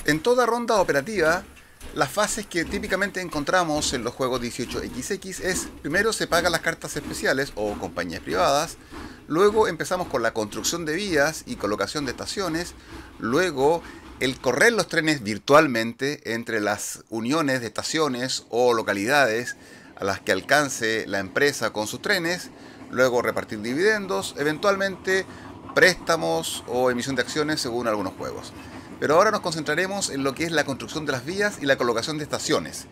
En toda ronda operativa, las fases que típicamente encontramos en los juegos 18XX es: primero se pagan las cartas especiales o compañías privadas, luego empezamos con la construcción de vías y colocación de estaciones, luego el correr los trenes virtualmente entre las uniones de estaciones o localidades a las que alcance la empresa con sus trenes, luego repartir dividendos, eventualmente préstamos o emisión de acciones según algunos juegos. Pero ahora nos concentraremos en lo que es la construcción de las vías y la colocación de estaciones,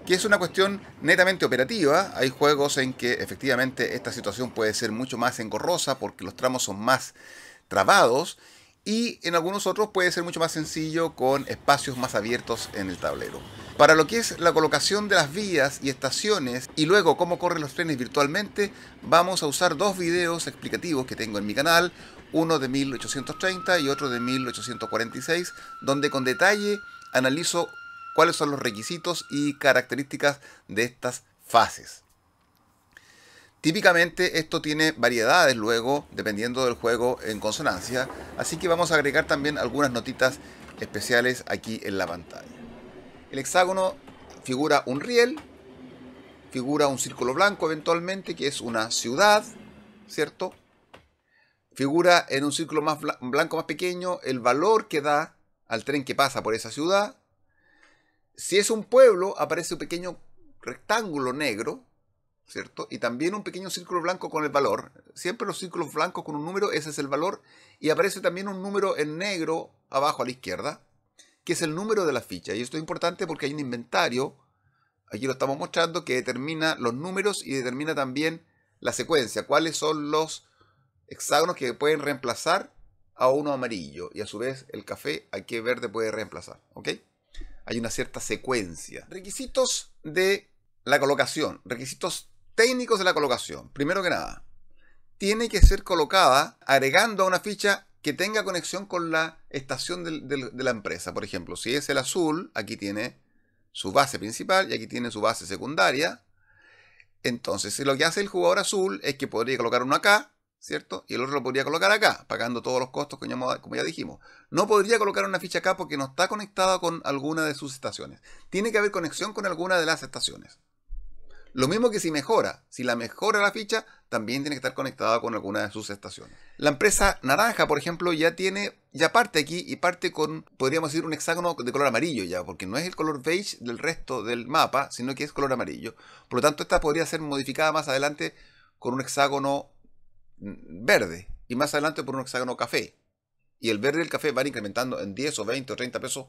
que es una cuestión netamente operativa. Hay juegos en que efectivamente esta situación puede ser mucho más engorrosa porque los tramos son más trabados, y en algunos otros puede ser mucho más sencillo con espacios más abiertos en el tablero. Para lo que es la colocación de las vías y estaciones y luego cómo corren los trenes virtualmente, vamos a usar dos videos explicativos que tengo en mi canal, uno de 1830 y otro de 1846, donde con detalle analizo cuáles son los requisitos y características de estas fases. Típicamente esto tiene variedades luego, dependiendo del juego en consonancia, así que vamos a agregar también algunas notitas especiales aquí en la pantalla. El hexágono figura un riel, figura un círculo blanco eventualmente, que es una ciudad, ¿cierto? Figura en un círculo más blanco más pequeño el valor que da al tren que pasa por esa ciudad. Si es un pueblo, aparece un pequeño rectángulo negro, ¿cierto? Y también un pequeño círculo blanco con el valor. Siempre los círculos blancos con un número, ese es el valor. Y aparece también un número en negro abajo a la izquierda, que es el número de la ficha. Y esto es importante porque hay un inventario, aquí lo estamos mostrando, que determina los números y determina también la secuencia. Cuáles son los hexágonos que pueden reemplazar a uno amarillo. Y a su vez el café a qué verde puede reemplazar. ¿Ok? Hay una cierta secuencia. Requisitos de la colocación. Requisitos técnicos de la colocación. Primero que nada, tiene que ser colocada agregando a una ficha que tenga conexión con la estación de la empresa. Por ejemplo, si es el azul, aquí tiene su base principal y aquí tiene su base secundaria. Entonces, lo que hace el jugador azul es que podría colocar uno acá, ¿cierto? Y el otro lo podría colocar acá, pagando todos los costos como ya dijimos. No podría colocar una ficha acá porque no está conectada con alguna de sus estaciones. Tiene que haber conexión con alguna de las estaciones. Lo mismo que si mejora. Si la mejora la ficha, también tiene que estar conectada con alguna de sus estaciones. La empresa naranja, por ejemplo, ya parte aquí y parte con, podríamos decir, un hexágono de color amarillo ya, porque no es el color beige del resto del mapa, sino que es color amarillo. Por lo tanto, esta podría ser modificada más adelante con un hexágono verde y más adelante por un hexágono café. Y el verde y el café van incrementando en 10 o 20 o 30 pesos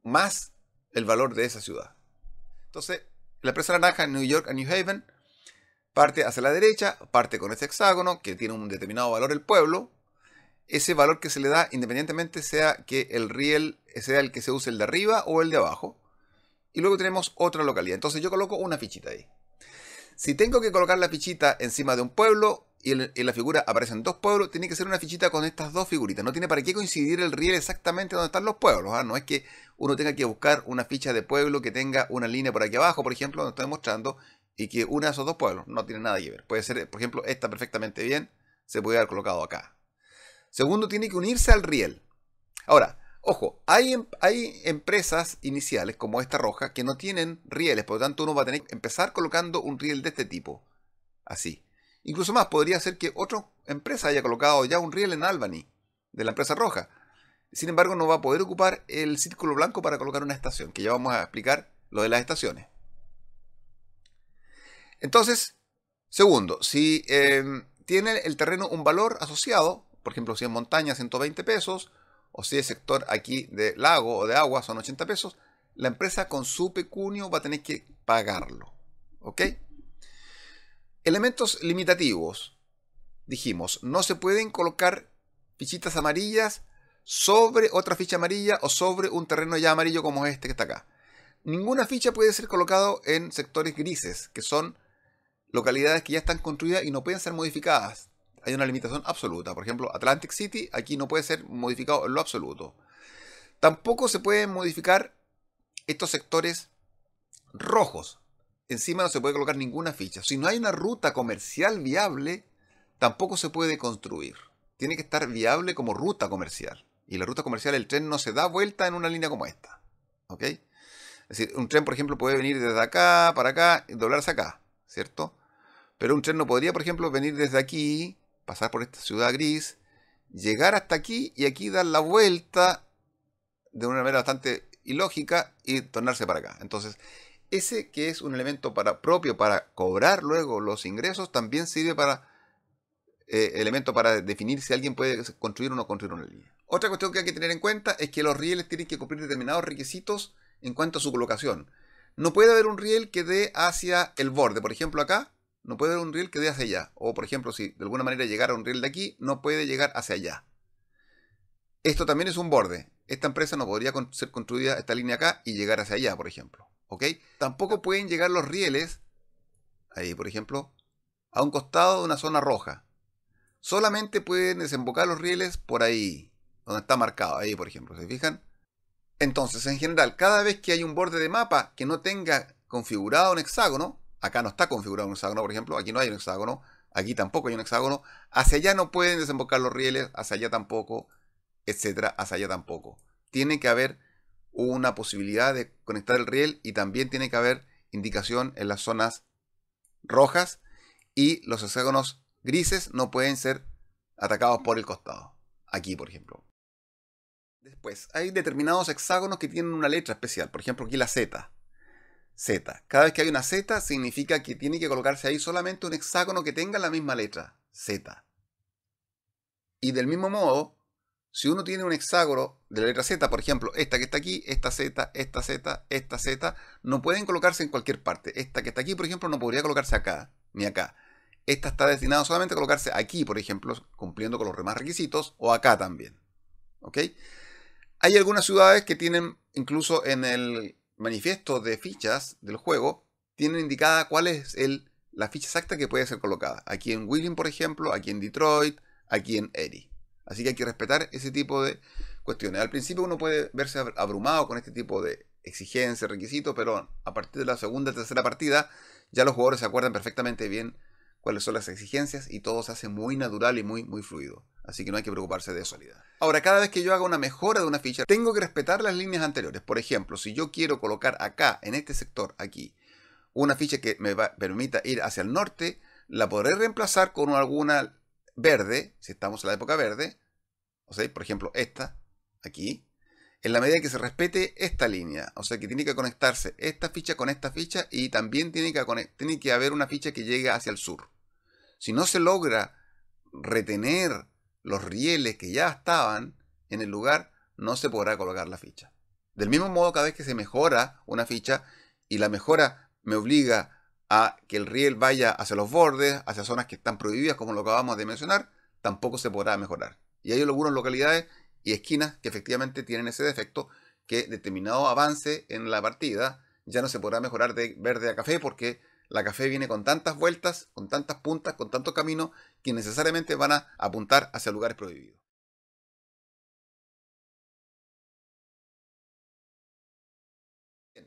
más el valor de esa ciudad. Entonces, la empresa naranja en New York a New Haven parte hacia la derecha, parte con ese hexágono que tiene un determinado valor el pueblo. Ese valor que se le da independientemente sea que el riel sea el que se use el de arriba o el de abajo. Y luego tenemos otra localidad. Entonces yo coloco una fichita ahí. Si tengo que colocar la fichita encima de un pueblo y en la figura aparecen dos pueblos, tiene que ser una fichita con estas dos figuritas. No tiene para qué coincidir el riel exactamente donde están los pueblos. No es que uno tenga que buscar una ficha de pueblo que tenga una línea por aquí abajo, por ejemplo, donde estoy mostrando, y que una de esos dos pueblos. No tiene nada que ver. Puede ser, por ejemplo, esta perfectamente bien, se puede haber colocado acá. Segundo, tiene que unirse al riel. Ahora, ojo, hay empresas iniciales como esta roja que no tienen rieles, por lo tanto uno va a tener que empezar colocando un riel de este tipo. Así. Incluso más, podría ser que otra empresa haya colocado ya un riel en Albany, de la empresa roja. Sin embargo, no va a poder ocupar el círculo blanco para colocar una estación, que ya vamos a explicar lo de las estaciones. Entonces, segundo, si tiene el terreno un valor asociado, por ejemplo, si es montaña 120 pesos, o si es sector aquí de lago o de agua son 80 pesos, la empresa con su pecunio va a tener que pagarlo. ¿Ok? Elementos limitativos. Dijimos, no se pueden colocar fichitas amarillas sobre otra ficha amarilla o sobre un terreno ya amarillo como este que está acá. Ninguna ficha puede ser colocado en sectores grises, que son localidades que ya están construidas y no pueden ser modificadas. Hay una limitación absoluta. Por ejemplo, Atlantic City aquí no puede ser modificado en lo absoluto. Tampoco se pueden modificar estos sectores rojos. Encima no se puede colocar ninguna ficha. Si no hay una ruta comercial viable, tampoco se puede construir. Tiene que estar viable como ruta comercial. Y la ruta comercial, el tren no se da vuelta en una línea como esta. ¿Ok? Es decir, un tren, por ejemplo, puede venir desde acá para acá y doblarse acá, ¿cierto? Pero un tren no podría, por ejemplo, venir desde aquí, pasar por esta ciudad gris, llegar hasta aquí y aquí dar la vuelta de una manera bastante ilógica y tornarse para acá. Entonces, ese que es un elemento propio para cobrar luego los ingresos, también sirve para elemento para definir si alguien puede construir o no construir una línea. Otra cuestión que hay que tener en cuenta es que los rieles tienen que cumplir determinados requisitos en cuanto a su colocación. No puede haber un riel que dé hacia el borde, por ejemplo acá, no puede haber un riel que dé hacia allá. O por ejemplo, si de alguna manera llegara un riel de aquí, no puede llegar hacia allá. Esto también es un borde. Esta empresa no podría ser construida esta línea acá y llegar hacia allá, por ejemplo. ¿Ok? Tampoco pueden llegar los rieles, ahí por ejemplo, a un costado de una zona roja. Solamente pueden desembocar los rieles por ahí, donde está marcado, ahí por ejemplo, ¿se fijan? Entonces, en general, cada vez que hay un borde de mapa que no tenga configurado un hexágono, acá no está configurado un hexágono, por ejemplo, aquí no hay un hexágono, aquí tampoco hay un hexágono, hacia allá no pueden desembocar los rieles, hacia allá tampoco, etcétera, hacia allá tampoco. Tiene que haber una posibilidad de conectar el riel y también tiene que haber indicación en las zonas rojas y los hexágonos grises no pueden ser atacados por el costado. Aquí, por ejemplo. Después, hay determinados hexágonos que tienen una letra especial. Por ejemplo, aquí la Z. Z. Cada vez que hay una Z, significa que tiene que colocarse ahí solamente un hexágono que tenga la misma letra. Z. Y del mismo modo, si uno tiene un hexágono de la letra Z, por ejemplo, esta que está aquí, esta Z, esta Z, esta Z, no pueden colocarse en cualquier parte. Esta que está aquí, por ejemplo, no podría colocarse acá, ni acá. Esta está destinada solamente a colocarse aquí, por ejemplo, cumpliendo con los demás requisitos, o acá también. ¿Ok? Hay algunas ciudades que tienen, incluso en el manifiesto de fichas del juego, tienen indicada cuál es la ficha exacta que puede ser colocada. Aquí en Wheeling, por ejemplo, aquí en Detroit, aquí en Erie. Así que hay que respetar ese tipo de cuestiones. Al principio uno puede verse abrumado con este tipo de exigencias, requisitos, pero a partir de la segunda o tercera partida ya los jugadores se acuerdan perfectamente bien cuáles son las exigencias y todo se hace muy natural y muy fluido. Así que no hay que preocuparse de eso. Ahora, cada vez que yo haga una mejora de una ficha, tengo que respetar las líneas anteriores. Por ejemplo, si yo quiero colocar acá, en este sector, aquí, una ficha que me permita ir hacia el norte, la podré reemplazar con alguna verde, si estamos en la época verde, o sea, por ejemplo, esta, aquí, en la medida que se respete esta línea. O sea, que tiene que conectarse esta ficha con esta ficha y también tiene que haber una ficha que llegue hacia el sur. Si no se logra retener los rieles que ya estaban en el lugar, no se podrá colocar la ficha. Del mismo modo, cada vez que se mejora una ficha y la mejora me obliga a que el riel vaya hacia los bordes, hacia zonas que están prohibidas, como lo acabamos de mencionar, tampoco se podrá mejorar. Y hay algunas localidades y esquinas que efectivamente tienen ese defecto, que determinado avance en la partida ya no se podrá mejorar de verde a café, porque la café viene con tantas vueltas, con tantas puntas, con tantos caminos, que necesariamente van a apuntar hacia lugares prohibidos.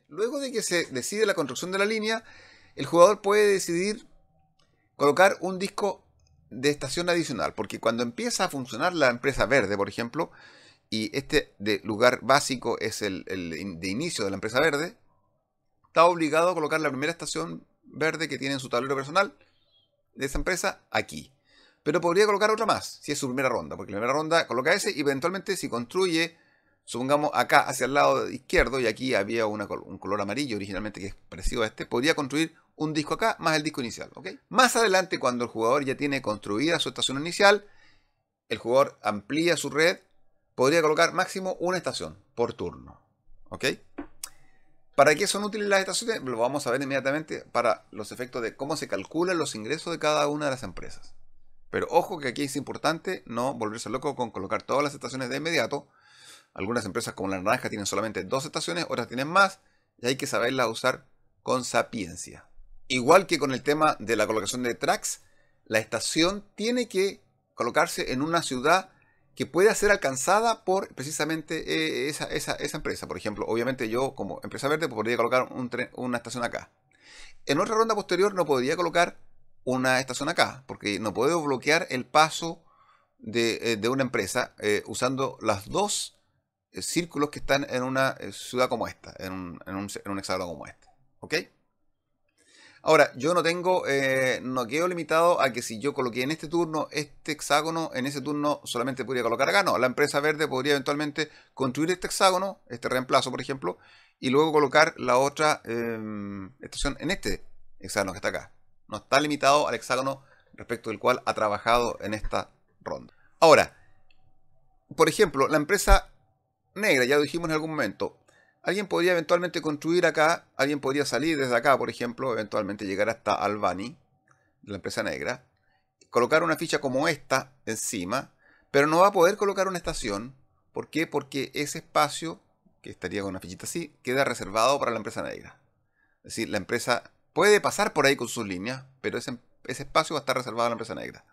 Luego de que se decide la construcción de la línea, el jugador puede decidir colocar un disco de estación adicional, porque cuando empieza a funcionar la empresa verde, por ejemplo, y este de lugar básico es el de inicio de la empresa verde, está obligado a colocar la primera estación verde que tiene en su tablero personal de esa empresa aquí. Pero podría colocar otra más, si es su primera ronda, porque la primera ronda coloca ese y eventualmente si construye, supongamos acá hacia el lado izquierdo, y aquí había un color amarillo originalmente que es parecido a este, podría construir un disco acá más el disco inicial. ¿Okay? Más adelante, cuando el jugador ya tiene construida su estación inicial, el jugador amplía su red, podría colocar máximo una estación por turno. ¿Ok? ¿Para qué son útiles las estaciones? Lo vamos a ver inmediatamente para los efectos de cómo se calculan los ingresos de cada una de las empresas. Pero ojo que aquí es importante no volverse loco con colocar todas las estaciones de inmediato. Algunas empresas como la naranja tienen solamente 2 estaciones, otras tienen más, y hay que saberlas usar con sapiencia. Igual que con el tema de la colocación de tracks, la estación tiene que colocarse en una ciudad que pueda ser alcanzada por precisamente esa empresa. Por ejemplo, obviamente yo como empresa verde podría colocar una estación acá. En otra ronda posterior no podría colocar una estación acá, porque no puedo bloquear el paso de una empresa usando los dos círculos que están en una ciudad como esta, en un hexágono como este. ¿Ok? Ahora, yo no quedo limitado a que si yo coloqué en este turno este hexágono, en ese turno solamente podría colocar acá. No, la empresa verde podría eventualmente construir este hexágono, este reemplazo, por ejemplo, y luego colocar la otra estación en este hexágono que está acá. No está limitado al hexágono respecto del cual ha trabajado en esta ronda. Ahora, por ejemplo, la empresa negra, ya lo dijimos en algún momento, alguien podría eventualmente construir acá, alguien podría salir desde acá, por ejemplo, eventualmente llegar hasta Albany, de la empresa negra, colocar una ficha como esta encima, pero no va a poder colocar una estación. ¿Por qué? Porque ese espacio, que estaría con una fichita así, queda reservado para la empresa negra. Es decir, la empresa puede pasar por ahí con sus líneas, pero ese espacio va a estar reservado a la empresa negra.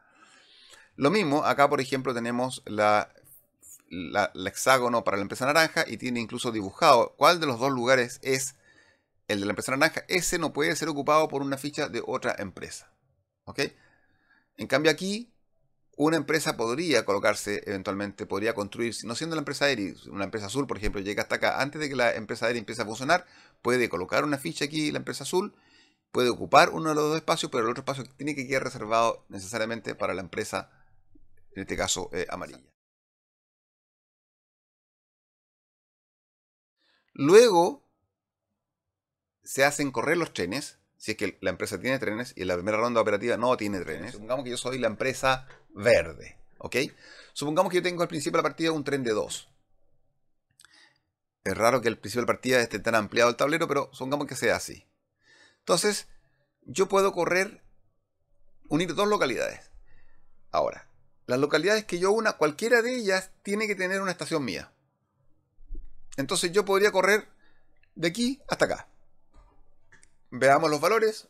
Lo mismo, acá por ejemplo tenemos el hexágono para la empresa naranja y tiene incluso dibujado cuál de los dos lugares es el de la empresa naranja. Ese no puede ser ocupado por una ficha de otra empresa. ¿Ok? En cambio aquí, una empresa podría colocarse eventualmente, podría construir, no siendo la empresa Eri, una empresa azul, por ejemplo, llega hasta acá, antes de que la empresa Eri empiece a funcionar, puede colocar una ficha aquí, la empresa azul, puede ocupar uno de los dos espacios, pero el otro espacio tiene que quedar reservado necesariamente para la empresa, en este caso amarilla. Luego se hacen correr los trenes, si es que la empresa tiene trenes y en la primera ronda operativa no tiene trenes. Supongamos que yo soy la empresa verde, ¿ok? Supongamos que yo tengo al principio de la partida un tren de 2. Es raro que al principio de la partida esté tan ampliado el tablero, pero supongamos que sea así. Entonces, yo puedo unir dos localidades. Ahora, las localidades que yo una, cualquiera de ellas tiene que tener una estación mía. Entonces yo podría correr de aquí hasta acá. Veamos los valores.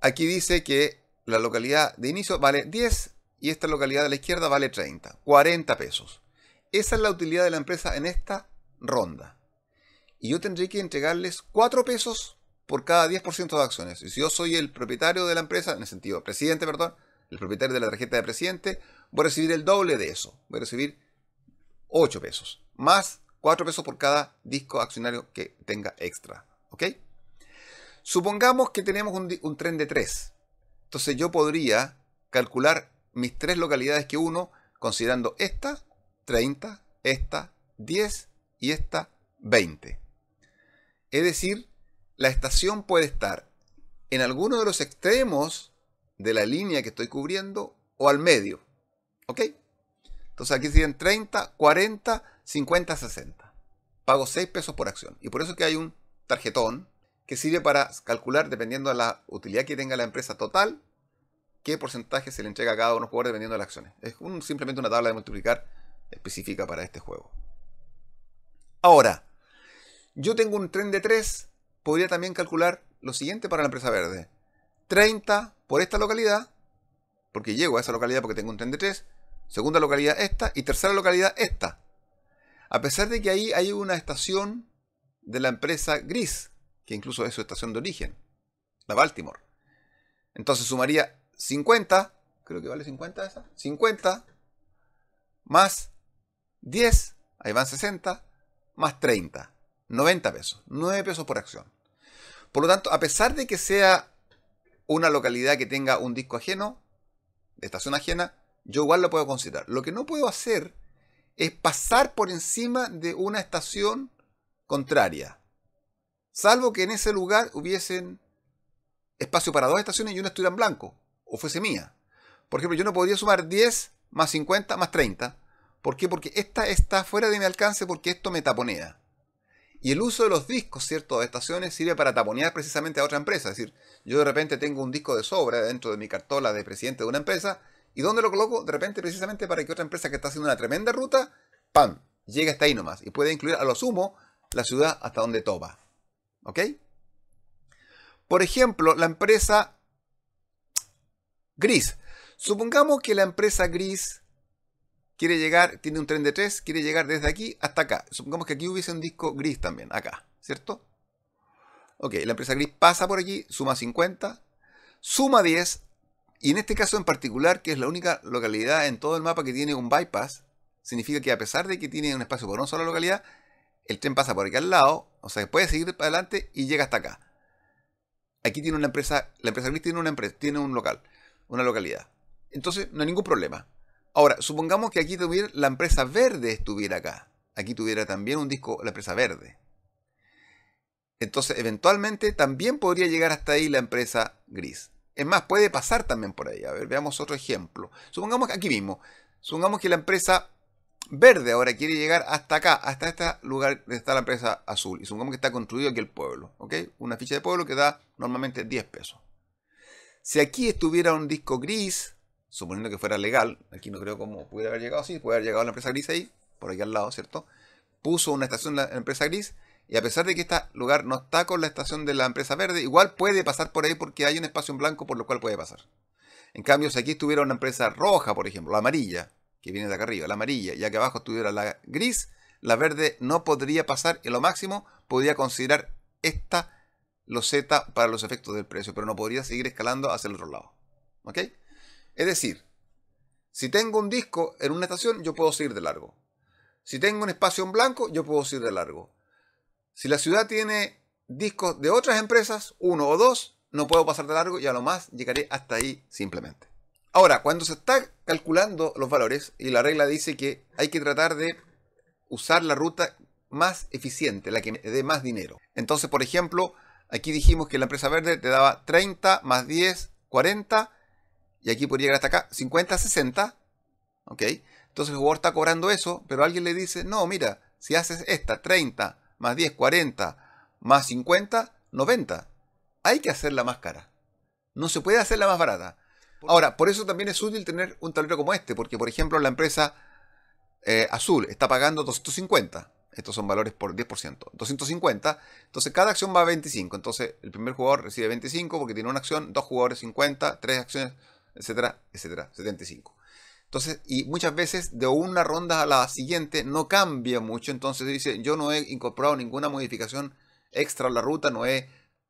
Aquí dice que la localidad de inicio vale 10 y esta localidad de la izquierda vale 30. 40 pesos. Esa es la utilidad de la empresa en esta ronda. Y yo tendré que entregarles 4 pesos por cada 10% de acciones. Y si yo soy el propietario de la empresa, en el sentido, presidente, perdón, el propietario de la tarjeta de presidente, voy a recibir el doble de eso. Voy a recibir 8 pesos. Más 4 pesos por cada disco accionario que tenga extra. ¿Ok? Supongamos que tenemos un tren de 3. Entonces yo podría calcular mis 3 localidades que uno, considerando esta, 30, esta, 10 y esta, 20. Es decir, la estación puede estar en alguno de los extremos de la línea que estoy cubriendo o al medio. ¿Ok? Entonces aquí serían 30, 40, 50, 60. Pago 6 pesos por acción. Y por eso es que hay un tarjetón que sirve para calcular, dependiendo de la utilidad que tenga la empresa total, qué porcentaje se le entrega a cada uno de los jugadores dependiendo de las acciones. Es simplemente una tabla de multiplicar específica para este juego. Ahora, yo tengo un tren de 3, podría también calcular lo siguiente para la empresa verde. 30 por esta localidad, porque llego a esa localidad porque tengo un tren de 3, segunda localidad esta y tercera localidad esta. A pesar de que ahí hay una estación de la empresa gris, que incluso es su estación de origen, la Baltimore. Entonces sumaría 50, creo que vale 50 esa, 50 más 10, ahí van 60, más 30, 90 pesos, 9 pesos por acción. Por lo tanto, a pesar de que sea una localidad que tenga un disco ajeno, de estación ajena, yo igual lo puedo considerar. Lo que no puedo hacer es pasar por encima de una estación contraria. Salvo que en ese lugar hubiesen espacio para 2 estaciones y una estuviera en blanco, o fuese mía. Por ejemplo, yo no podría sumar 10 más 50 más 30. ¿Por qué? Porque esta está fuera de mi alcance porque esto me taponea. Y el uso de los discos, ¿cierto?, de estaciones sirve para taponear precisamente a otra empresa. Es decir, yo de repente tengo un disco de sobra dentro de mi cartola de presidente de una empresa. ¿Y dónde lo coloco? De repente precisamente para que otra empresa que está haciendo una tremenda ruta, ¡pam!, llegue hasta ahí nomás. Y puede incluir a lo sumo la ciudad hasta donde topa. ¿Ok? Por ejemplo, la empresa gris. Supongamos que la empresa gris quiere llegar, tiene un tren de 3, quiere llegar desde aquí hasta acá. Supongamos que aquí hubiese un disco gris también, acá, ¿cierto? Ok, la empresa gris pasa por aquí, suma 50, suma 10 Y en este caso en particular, que es la única localidad en todo el mapa que tiene un bypass, significa que a pesar de que tiene un espacio por una sola localidad, el tren pasa por aquí al lado, o sea, puede seguir para adelante y llega hasta acá. Aquí tiene una empresa, la empresa gris tiene un local, una localidad. Entonces no hay ningún problema. Ahora, supongamos que aquí tuviera la empresa verde estuviera acá. Aquí tuviera también un disco la empresa verde. Entonces, eventualmente también podría llegar hasta ahí la empresa gris. Es más, puede pasar también por ahí. A ver, veamos otro ejemplo. Supongamos que aquí mismo. Supongamos que la empresa verde ahora quiere llegar hasta acá, hasta este lugar donde está la empresa azul. Y supongamos que está construido aquí el pueblo. ¿Ok? Una ficha de pueblo que da normalmente 10 pesos. Si aquí estuviera un disco gris, suponiendo que fuera legal, aquí no creo cómo pudiera haber llegado así, puede haber llegado la empresa gris ahí, por aquí al lado, ¿cierto? Puso una estación de la empresa gris, y a pesar de que este lugar no está con la estación de la empresa verde, igual puede pasar por ahí porque hay un espacio en blanco por lo cual puede pasar. En cambio, si aquí estuviera una empresa roja, por ejemplo, la amarilla, que viene de acá arriba, la amarilla, y aquí abajo estuviera la gris, la verde no podría pasar, y lo máximo podría considerar esta loseta para los efectos del precio, pero no podría seguir escalando hacia el otro lado. ¿Ok? Es decir, si tengo un disco en una estación, yo puedo seguir de largo. Si tengo un espacio en blanco, yo puedo seguir de largo. Si la ciudad tiene discos de otras empresas, uno o dos, no puedo pasar de largo y a lo más llegaré hasta ahí simplemente. Ahora, cuando se está calculando los valores, y la regla dice que hay que tratar de usar la ruta más eficiente, la que me dé más dinero. Entonces, por ejemplo, aquí dijimos que la empresa verde te daba 30 más 10, 40, y aquí podría llegar hasta acá, 50, 60. ¿Ok? Entonces el jugador está cobrando eso, pero alguien le dice, no, mira, si haces esta, 30 más 10, 40, más 50, 90. Hay que hacerla más cara. No se puede hacerla más barata. Ahora, por eso también es útil tener un tablero como este, porque por ejemplo la empresa azul está pagando 250. Estos son valores por 10%. 250. Entonces cada acción va a 25. Entonces el primer jugador recibe 25 porque tiene una acción, dos jugadores 50, tres acciones, etcétera, etcétera, 75. Entonces, y muchas veces de una ronda a la siguiente no cambia mucho. Entonces dice, yo no he incorporado ninguna modificación extra a la ruta, no he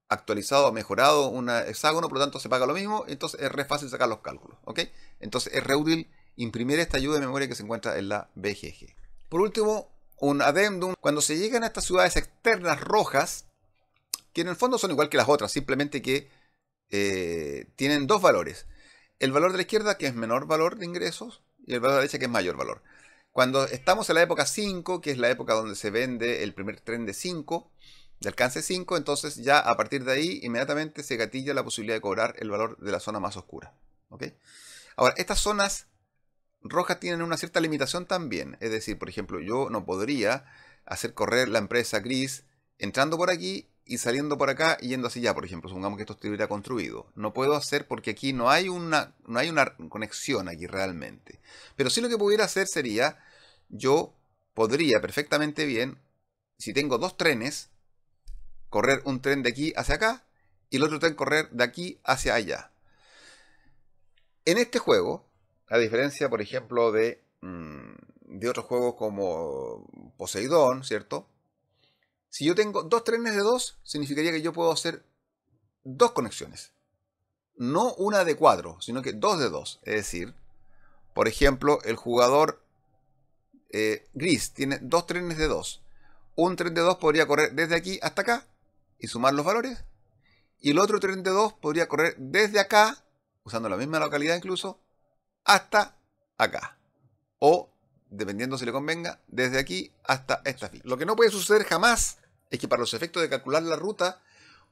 actualizado o mejorado un hexágono, por lo tanto se paga lo mismo. Entonces es re fácil sacar los cálculos. ¿Ok? Entonces es re útil imprimir esta ayuda de memoria que se encuentra en la BGG. Por último, un adendum. Cuando se llegan a estas ciudades externas rojas, que en el fondo son igual que las otras, simplemente que tienen dos valores. El valor de la izquierda, que es menor valor de ingresos, y el valor de la derecha, que es mayor valor. Cuando estamos en la época 5, que es la época donde se vende el primer tren de 5, de alcance 5, entonces ya a partir de ahí inmediatamente se gatilla la posibilidad de cobrar el valor de la zona más oscura. ¿Ok? Ahora, estas zonas rojas tienen una cierta limitación también. Es decir, por ejemplo, yo no podría hacer correr la empresa gris entrando por aquí y saliendo por acá y yendo hacia allá, por ejemplo. Supongamos que esto estuviera construido. No puedo hacer porque aquí no hay una conexión aquí realmente. Pero sí lo que pudiera hacer sería, yo podría perfectamente bien, si tengo dos trenes, correr un tren de aquí hacia acá y el otro tren correr de aquí hacia allá. En este juego, a diferencia, por ejemplo, de otros juegos como Poseidón, ¿cierto? Si yo tengo dos trenes de dos, significaría que yo puedo hacer dos conexiones. No una de 4, sino que dos de 2. Es decir, por ejemplo, el jugador gris tiene dos trenes de 2. Un tren de 2 podría correr desde aquí hasta acá y sumar los valores. Y el otro tren de 2 podría correr desde acá, usando la misma localidad incluso, hasta acá. O, dependiendo si le convenga, desde aquí hasta esta fila. Lo que no puede suceder jamás es que para los efectos de calcular la ruta,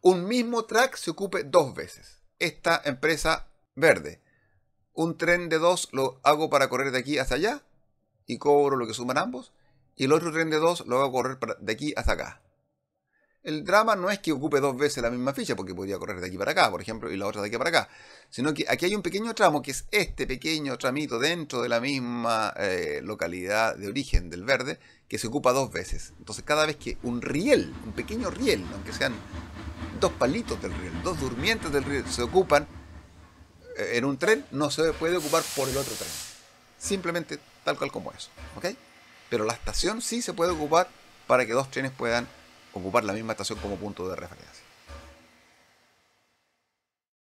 un mismo track se ocupe dos veces. Esta empresa verde, un tren de 2 lo hago para correr de aquí hasta allá y cobro lo que suman ambos. Y el otro tren de 2 lo hago correr de aquí hasta acá. El drama no es que ocupe dos veces la misma ficha, porque podría correr de aquí para acá, por ejemplo, y la otra de aquí para acá. Sino que aquí hay un pequeño tramo, que es este pequeño tramito dentro de la misma localidad de origen del verde, que se ocupa dos veces. Entonces cada vez que un riel, un pequeño riel, aunque sean dos palitos del riel, dos durmientes del riel, se ocupan en un tren, no se puede ocupar por el otro tren. Simplemente tal cual como eso. ¿Ok? Pero la estación sí se puede ocupar para que dos trenes puedan ocupar la misma estación como punto de referencia.